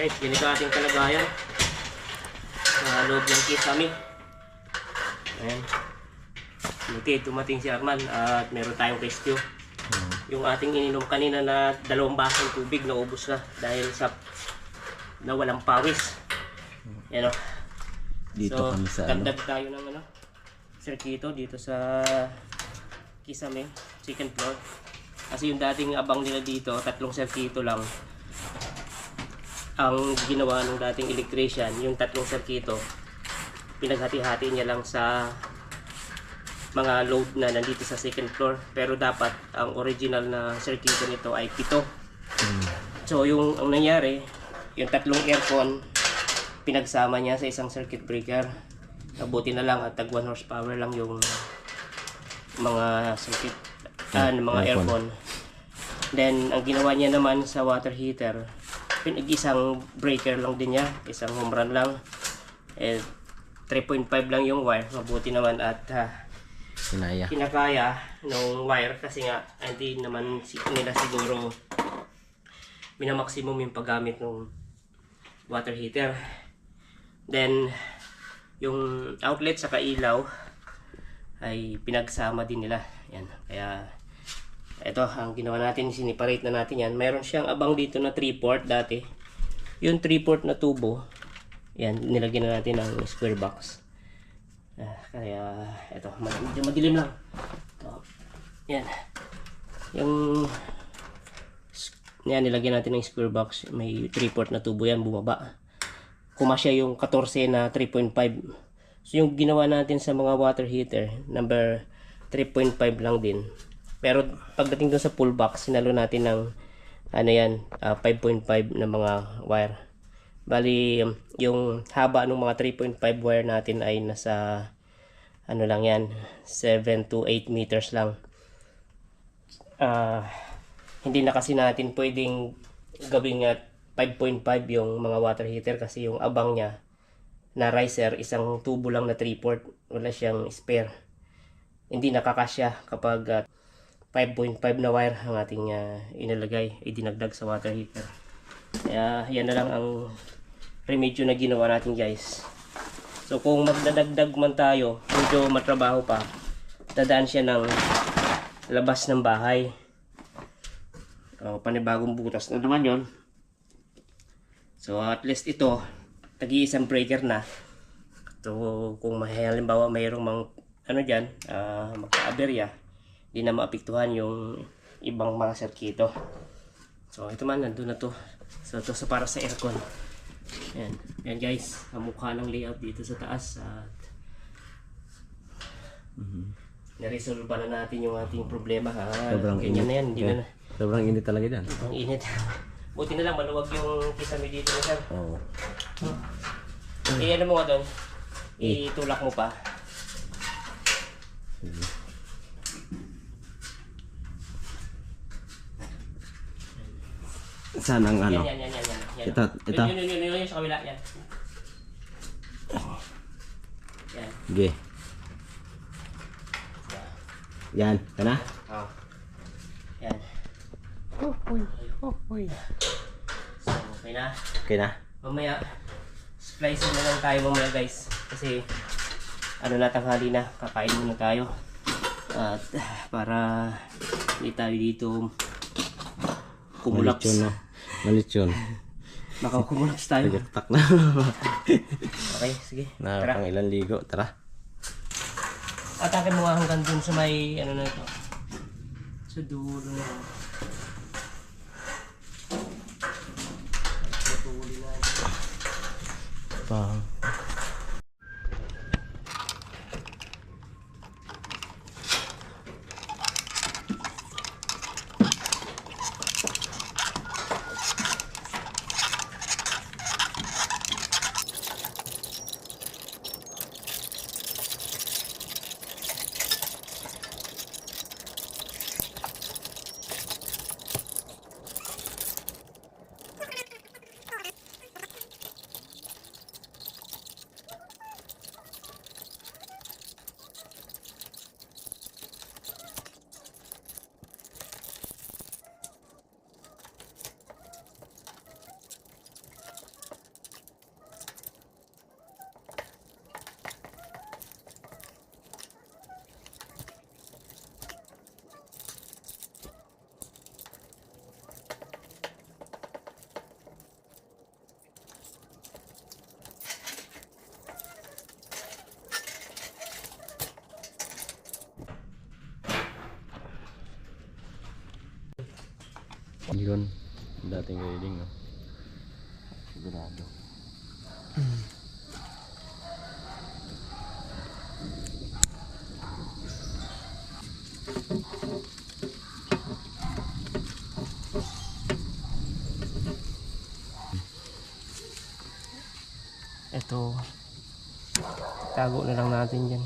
Guys, ganito ating kalagayan sa loob ng kisame. Ayan. Buti, tumating si Arman at meron tayong rescue. Yung ating ininom kanina na 2 basong tubig na ubos na dahil sa nawalang pawis. Yan o. Dito So, kami sa dagdag tayo ng sirkito dito sa Kisame, second floor. Kasi yung dating abang nila dito, 3 sirkito lang. Ang ginawa ng dating electrician, yung 3 sirkito, pinaghati-hati niya lang sa mga load na nandito sa second floor. Pero dapat ang original na sirkito nito ay 7. So yung ang nangyari, yung 3 aircon pinagsama niya sa isang circuit breaker. Mabuti na lang at tag 1 horsepower lang yung mga circuit mga aircon. Then ang ginawa niya naman sa water heater, isang breaker lang din niya, isang home run lang. 3.5 lang yung wire. Mabuti naman at kinakaya ng wire kasi nga hindi naman nila siguro minamaksimum yung paggamit ng water heater. Then yung outlet sa ilaw ay pinagsama din nila. Yan. Kaya ito ang ginawa natin, siniparate na natin yan. Mayroon siyang abang dito na 3-port dati. Yung 3-port na tubo, yan, nilagyan na natin ng square box. Kaya ito, medyo madilim lang. Ito. Yan. Yung yan, nilagyan natin ng square box. May 3-port na tubo yan, bumaba. Kumasya yung 14 na 3.5. So yung ginawa natin sa mga water heater, number 3.5 lang din. Pero pagdating doon sa full box, sinalo natin ng 5.5 na mga wire. Bali, yung haba ng mga 3.5 wire natin ay nasa lang yan, 7 to 8 meters lang. Hindi na kasi natin pwedeng gawing 5.5 yung mga water heater kasi yung abang niya na riser, isang tubo lang na 3-port, wala siyang spare. Hindi nakakasya kapag 5.5 na wire ang ating inilagay, idinagdag sa water heater. Kaya yan na lang ang remedyo na ginawa natin, guys. So kung magdadagdag man tayo, medyo matrabaho pa, dadaan siya ng labas ng bahay. Panibagong butas na naman yon. So at least ito, tagi-isang breaker na. So kung halimbawa mayroong dyan, magka-aberya, hindi na maapektuhan yung ibang mga sirkito. So ito man, nandun na to. So ito para sa aircon. Yan. Yan guys, ang mukha ng layout dito sa taas. At na-resolve na natin yung ating problema. Sobrang ganyan init. na yan, hindi na. Sobrang init talaga dyan. Sobrang init. Buti na lang, maluwag yung kisame dito na sir. Oo. Ano mo nga doon? Itulak mo pa. Saan ang ano? Yan. Ito. Yun, sa kabila. Yan. Yan. Sige. Yan. Kana? Oh. Yan. Uy. So, okay na. Okay na? Mamaya, splicing na lang tayo mamaya guys. Kasi, tanghali na. Kakain muna tayo. At para hindi tayo dito kumulaps. Malit yun. Baka kumulaps tayo. Nagtaktak na. Okay, sige. Na Tara. pang ilang ligo. Tara. Atake mo nga hanggang dun sa may na ito. Sa dulo na. Sa dulo na. Pang. Yun. Dating reading, no? Sigurado. Ito, tago na lang natin dyan.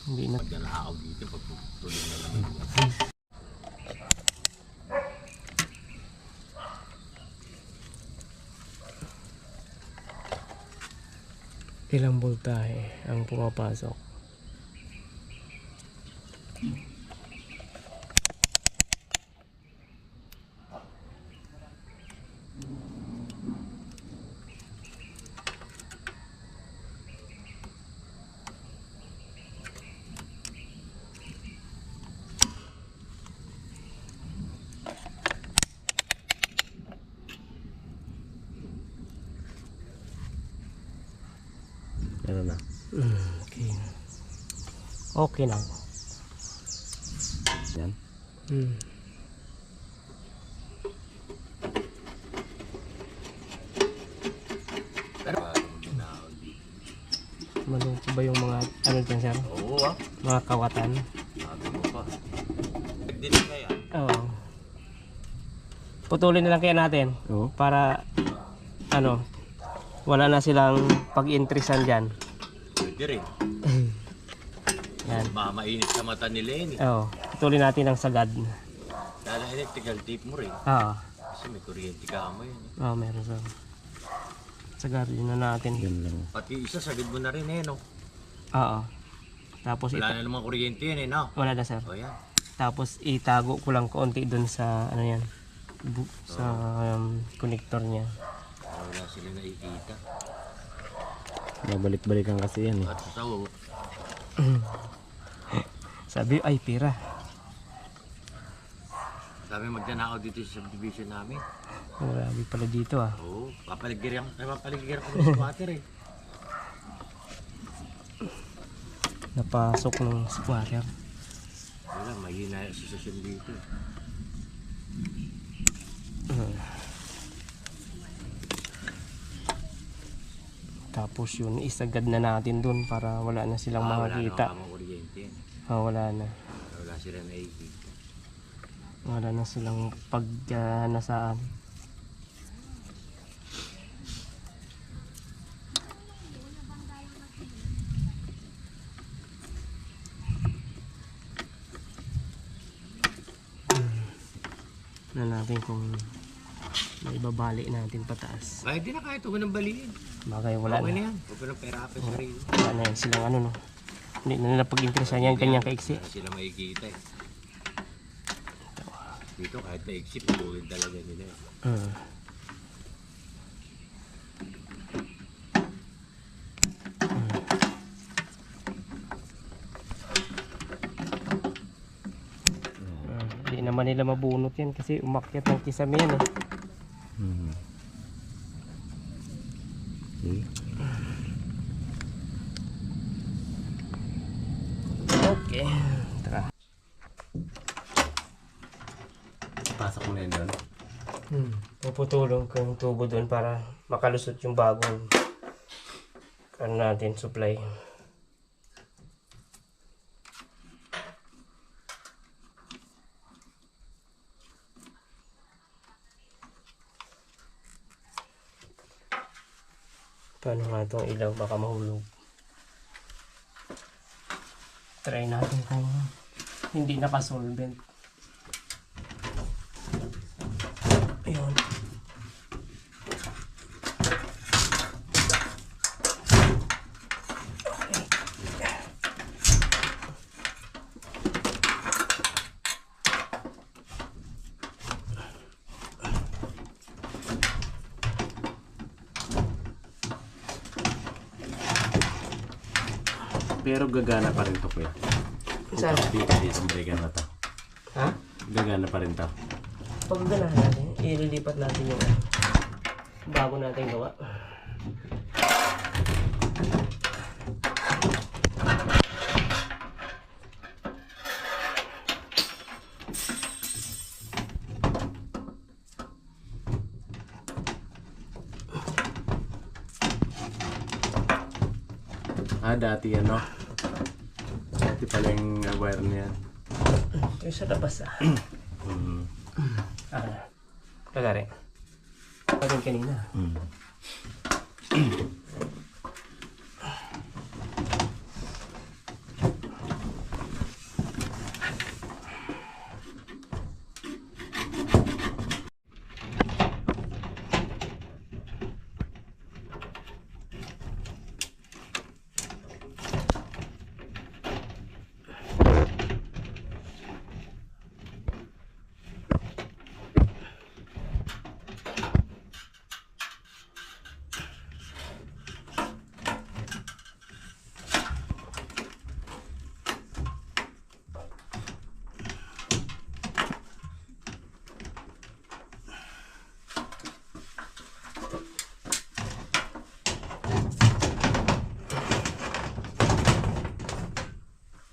Hindi na. Pagdalaakaw dito, pagtuloy na lang. Ilang voltahe ang pumapasok. Meron na. Okay. Okay na. Yan. Maluto ba yung mga ano dyan, sir? Oo, ah. Mga kawatan? Sabi mo pa. Nagdito kaya? Oo. Putulin na lang kaya natin. Oo. Para ano, wala na silang pag-interesan dyan. Pwede rin. Yan. Mainit sa mata nila yun eh. Oo. Putulin natin ang sagad. Lalo electrical tape mo rin. Oo. Kasi may kuryente ka mo yun eh. Oo, meron sir. Sagad yun na natin. Pati isa, sagad mo na rin eh, no? Oo. Tapos Wala na namang kuryente yun eh, no? wala na sir. O yan. Tapos itago ko lang konti dun sa ano yan. Sa connector niya. Wala sila nakikita. Babalik-balikan kasi yan eh. At sa tawo, Sabi ay pira. sabi magdanakaw dito sa subdivision namin. Grabe pala dito ah. Oo, papaligiran ko ng squatter eh. Napasok ng squatter. Wala, mahina yung asosasyon dito. Tapos yun, isagad na natin dun para wala na silang makakita. Wala namang kuryente yan. Wala na. Wala sila nakikita. Wala na silang nasaan. Na natin kung may babali natin pataas. Kahit di na kahit huwag nang baliin. Bagay wala Okay na. na yan. Huwag ko nang pera-apin sa rin. Wala na yan silang ano no. Hindi na nila pag-interesan yan kanyang kaiksi. Wala sila makikita eh. Dito kahit na-exit, puwin talaga nila eh. Hindi naman nila mabunot yan kasi umakyat ng kisame yan eh. Okay. Tara. Pasok mo na yun doon. Puputulong ko yung tubo doon para makalusot yung bagong ano natin, supply. Paano nga itong ilaw? Baka mahulog. Try natin kung hindi nakasolvent. Ayun. Pero gagana pa rin to kuya. Saan? Dito sa breaker na to. Ha? Gagana pa rin to. Pag ganahan natin, ililipat natin yung bago natin gawa. Ah, dati ano? Dati pala yung wire niya. Ito yung sa labas ah. Mm. Lagari. Parang kanina. Mm.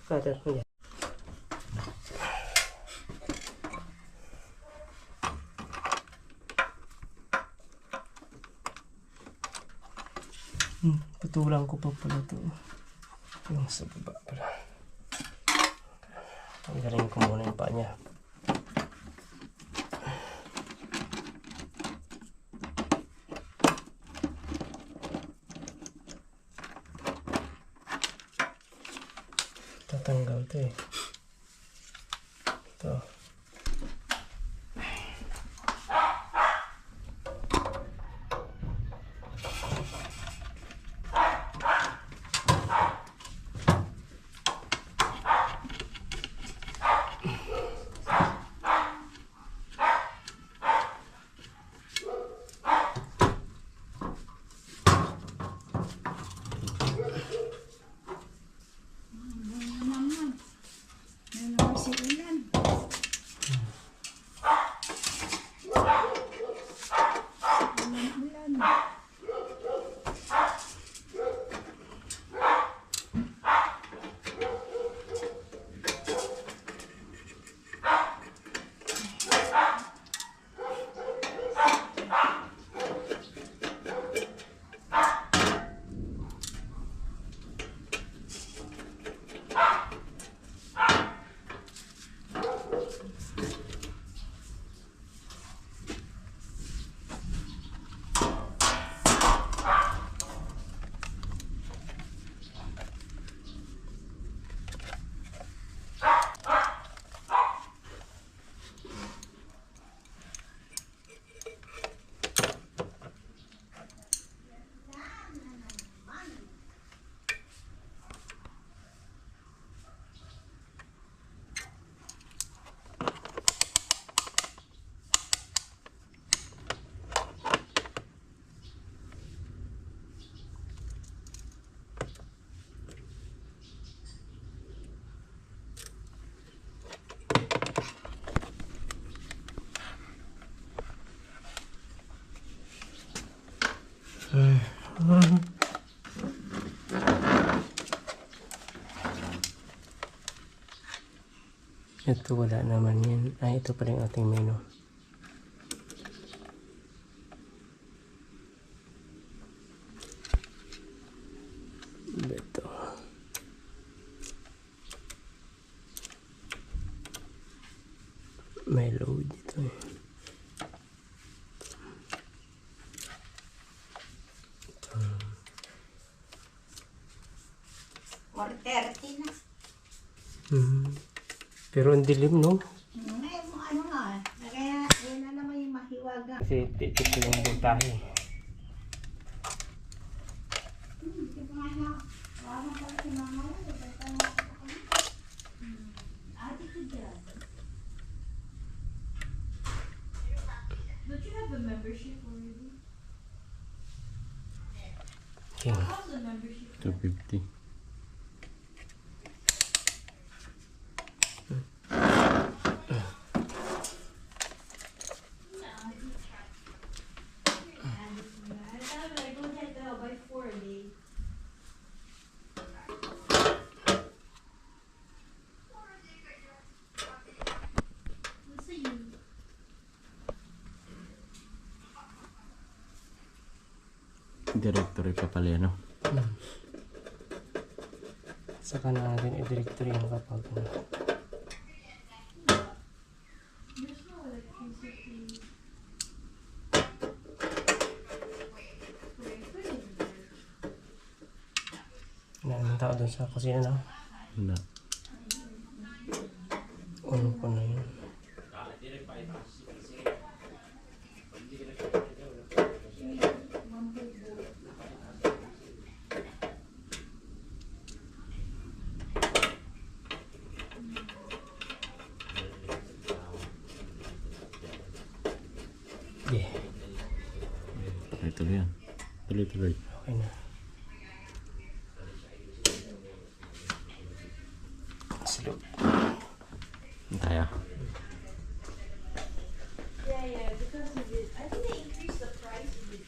Cutter ko yan. Putulang ko pa pala ito. Yung sa baba pala. Tanggalin ko muna yung paa niya. Tatanggal ito eh. Ito. Ito wala naman yan. Ay, ito pa rin ating menu. Ito. May load dito eh. Ito. 4:30 na. Pero ang dilim, no? Ngayon mo ano nga, kaya yun na naman yung mahiwaga. Kasi titik ko yung voltahe. Hindi ko nga na, wala pala si mama yun. Ate ko dyan. Don't you have a membership already? Okay. How's the membership? 250. I don't have to by 40. Directory pa pala yan, no? Saka natin i-directory yung kapag Naraming tao doon sa kusina na. Na. Ano ko na yun? Yeah, Tuloy-tuloy yan. Tuloy-tuloy. okay na. Slow. Tayo. Yeah, because of it. I think they increased the price of it.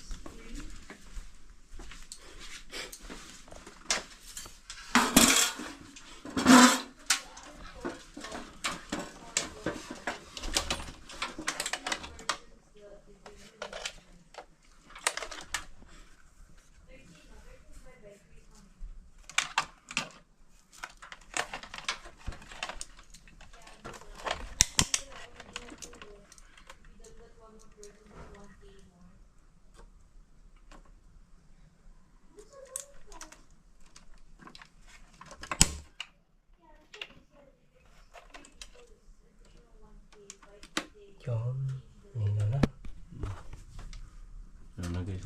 Yun. Yun na lang. Ano na guys?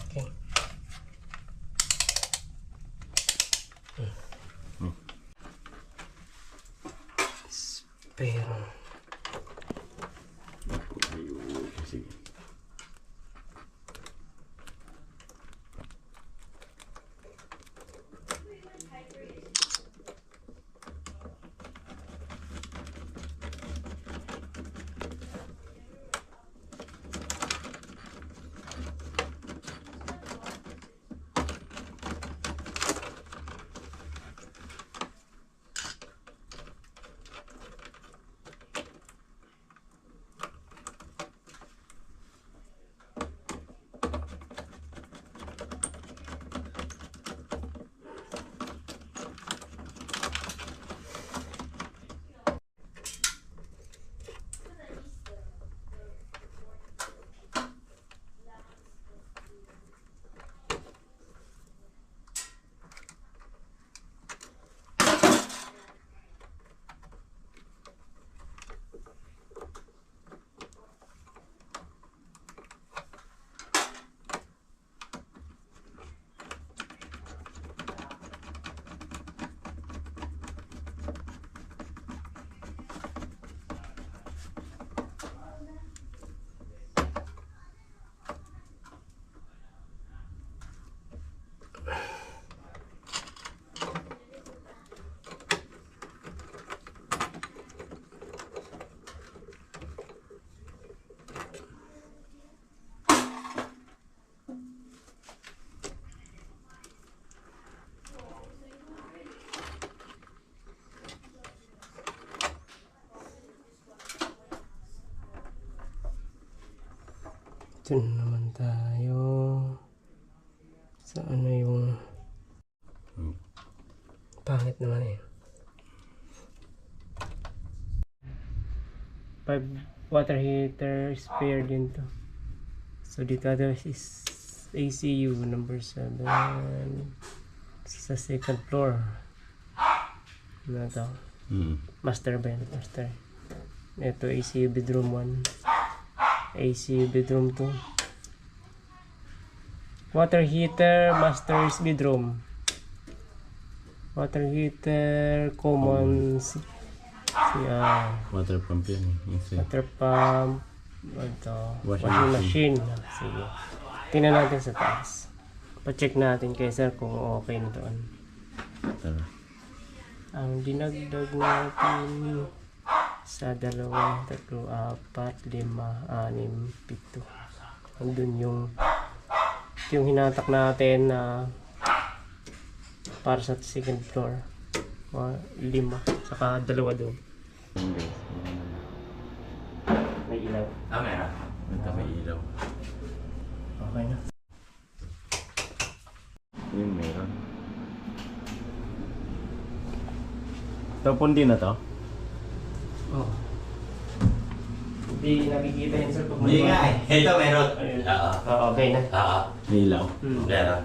Okay. Pero Ayun. Sige. ito na naman tayo sa ano yung pangit naman eh. 5 water heater spare din to. So dito is ACU number 7 sa second floor. Ano to? Master bed. Master. Ito ACU bedroom 1. AC bedroom 2. Water heater, master's bedroom. Water heater, common. Water pump yan. Water pump. Ito, Washing washing machine. Sige. Tingnan natin sa taas. Pa-check natin kay sir kung okay na doon. Tara. Ang dinagdag natin sa 2, 3, 4, 5, 6, 7. Andun yung hinatak natin na para sa second floor. 5, saka 2 doon. May ilaw. Meron. Ito may ilaw. Okay na. Yun, meron. Ito, pundi na to? Oo. Hindi nakikita yun sir pag Hindi nga eh. Ito meron. Ayun. Oo. Okay na. Oo. May ilaw. Hmm. Meron.